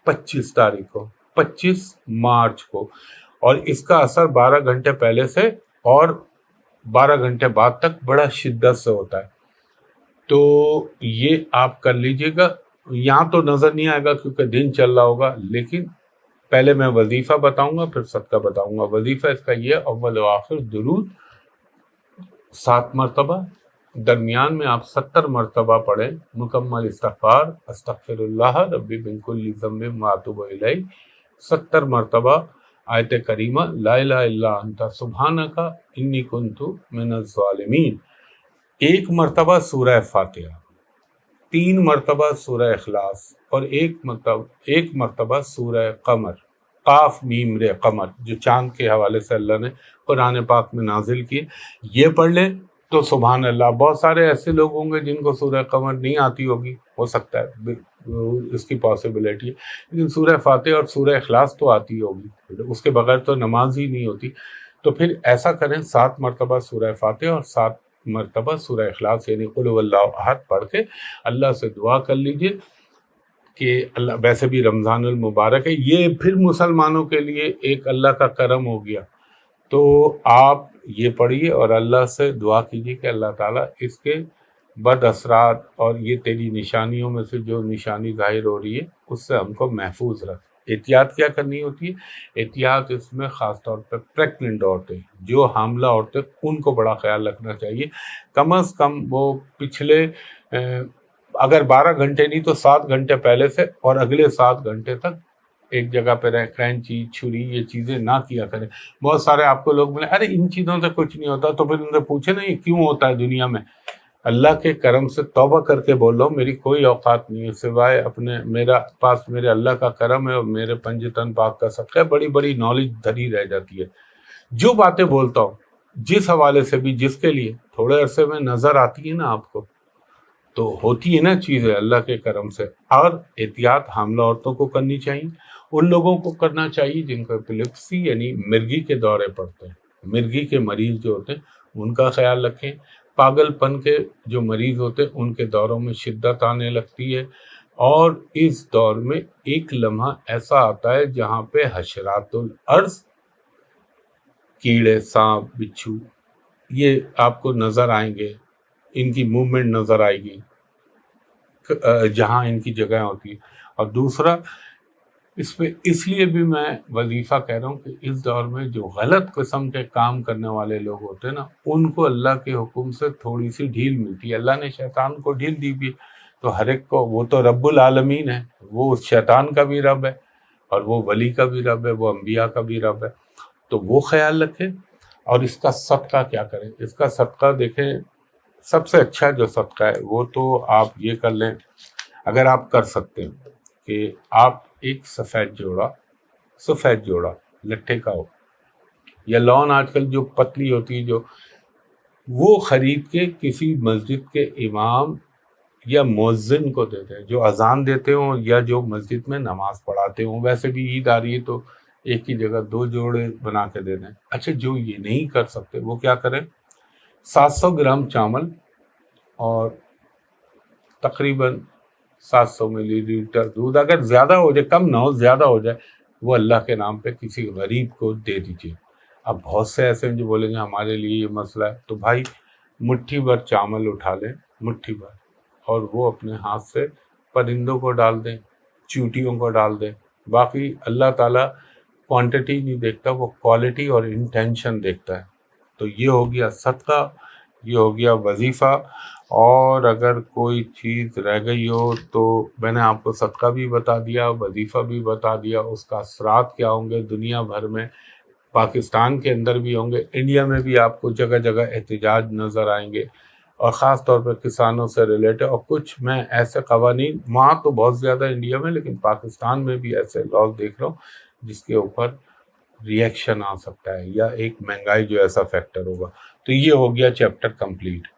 25 तारीख को, 25 मार्च को, और इसका असर 12 घंटे पहले से और 12 घंटे बाद तक बड़ा शिद्दत से होता है। तो ये आप कर लीजिएगा। यहाँ तो नज़र नहीं आएगा क्योंकि दिन चल रहा होगा, लेकिन पहले मैं वजीफ़ा बताऊंगा फिर सदका बताऊंगा। वजीफ़ा इसका ये अव्वल व आखिर दुरूद 7 मरतबा, दरमियान में आप 70 मरतबा पढ़ें मुकम्मल इस्तिग़फ़ार, अस्तग़फ़िरुल्लाह रब्बी मिन कुल्लि ज़ंबिन व अतूबु इलैह, 70 मरतबा आयत करीमा ला इलाहा इल्ला अंता सुब्हानका इन्नी कुन्तु मिनज़ ज़ालिमीन, 1 मरतबा सूरह फातिहा, 3 मरतबा सूरह इखलास और 1 मरतबा सूरह कमर, काफ मीम रे कमर, जो चांद के हवाले से अल्लाह ने कुरान पाक में नाजिल किए। ये पढ़ लें तो सुभान अल्लाह। बहुत सारे ऐसे लोग होंगे जिनको सूरह कमर नहीं आती होगी, हो सकता है, इसकी पॉसिबिलिटी है, लेकिन सूरह फातिहा और सूरह इखलास तो आती होगी, उसके बगैर तो नमाज ही नहीं होती। तो फिर ऐसा करें, 7 मरतबा सूरह फातिहा और 7 मरतबा सूरह इखलास यानी कुल हुवल्लाहु अहद पढ़ के अल्लाह से दुआ कर लीजिए कि अल्लाह, वैसे भी रमज़ानुल मुबारक है, ये फिर मुसलमानों के लिए एक अल्लाह का करम हो गया। तो आप ये पढ़िए और अल्लाह से दुआ कीजिए कि अल्लाह ताला इसके बद असरात और ये तेरी निशानियों में से जो निशानी ज़ाहिर हो रही है उससे हमको महफूज रख। एहतियात क्या करनी होती है? एहतियात इसमें ख़ास तौर पर प्रेग्नेंट औरतें, जो हामला औरतें, उनको बड़ा ख्याल रखना चाहिए। कम अज़ कम वो पिछले अगर 12 घंटे नहीं तो 7 घंटे पहले से और अगले 7 घंटे तक एक जगह पे रहे। कैंची, छुरी, ये चीज़ें ना किया करें। बहुत सारे आपको लोग मिले, अरे इन चीज़ों से कुछ नहीं होता, तो फिर उनसे पूछे ना ये क्यों होता है दुनिया में। अल्लाह के करम से तौबा करके बोलो, मेरी कोई औकात नहीं है सिवाय अपने, मेरा पास मेरे अल्लाह का करम है और मेरे पंजतन पाक का सदका। बड़ी बड़ी नॉलेज धरी रह जाती है। जो बातें बोलता हूँ जिस हवाले से भी, जिसके लिए थोड़े अरसे में नज़र आती है ना आपको, तो होती है ना चीज़ें अल्लाह के करम से। और एहतियात हामला औरतों को करनी चाहिए, उन लोगों को करना चाहिए जिनको एपिलेप्सी यानी मिर्गी के दौरे पड़ते हैं, मिर्गी के मरीज़ जो होते हैं उनका ख्याल रखें। पागलपन के जो मरीज़ होते हैं उनके दौरों में शिद्दत आने लगती है, और इस दौर में एक लम्हा ऐसा आता है जहाँ पे हशरातुल अर्ज़, कीड़े, सांप, बिच्छू, ये आपको नज़र आएंगे, इनकी मूवमेंट नज़र आएगी जहाँ इनकी जगह होती है। और दूसरा, इस पे इसलिए भी मैं वजीफ़ा कह रहा हूँ कि इस दौर में जो गलत किस्म के काम करने वाले लोग होते हैं ना, उनको अल्लाह के हुक्म से थोड़ी सी ढील मिलती है। अल्लाह ने शैतान को ढील दी भी, तो हर एक को, वो तो रब्बुल आलमीन है, वो शैतान का भी रब है और वो वली का भी रब है, वो अंबिया का भी रब है। तो वो ख्याल रखें। और इसका सदका क्या करें? इसका सदका देखें, सबसे अच्छा जो सदका है वो तो आप ये कर लें, अगर आप कर सकते हैं कि आप एक सफ़ेद जोड़ा लट्ठे का हो, या लॉन आजकल जो पतली होती है, जो वो ख़रीद के किसी मस्जिद के इमाम या मुअज्जिन को देते हैं, जो अजान देते हों या जो मस्जिद में नमाज पढ़ाते हों। वैसे भी ईद आ रही है तो एक ही जगह 2 जोड़े बना के दे दें। अच्छा, जो ये नहीं कर सकते वो क्या करें? 700 ग्राम चावल और तकरीबन 700 मिलीलीटर दूध, अगर ज़्यादा हो जाए, कम ना हो, ज़्यादा हो जाए, वो अल्लाह के नाम पे किसी गरीब को दे दीजिए। अब बहुत से ऐसे हैं जो बोलेंगे हमारे लिए ये मसला है, तो भाई मुट्ठी भर चावल उठा लें, मुट्ठी भर, और वो अपने हाथ से परिंदों को डाल दें, चींटियों को डाल दें। बाकी अल्लाह ताला क्वांटिटी नहीं देखता, वो क्वालिटी और इंटेंशन देखता है। तो ये हो गया सदका, ये हो गया वजीफ़ा। और अगर कोई चीज़ रह गई हो तो मैंने आपको सदका भी बता दिया, वजीफ़ा भी बता दिया, उसका असरात क्या होंगे दुनिया भर में, पाकिस्तान के अंदर भी होंगे, इंडिया में भी आपको जगह जगह एहतजाज नज़र आएंगे, और ख़ास तौर पर किसानों से रिलेटेड। और कुछ मैं ऐसे क़वानीन, वहाँ तो बहुत ज़्यादा इंडिया में, लेकिन पाकिस्तान में भी ऐसे लॉज देख रहा हूँ जिसके ऊपर रिएक्शन आ सकता है, या एक महंगाई जो ऐसा फैक्टर होगा। तो ये हो गया चैप्टर कंप्लीट।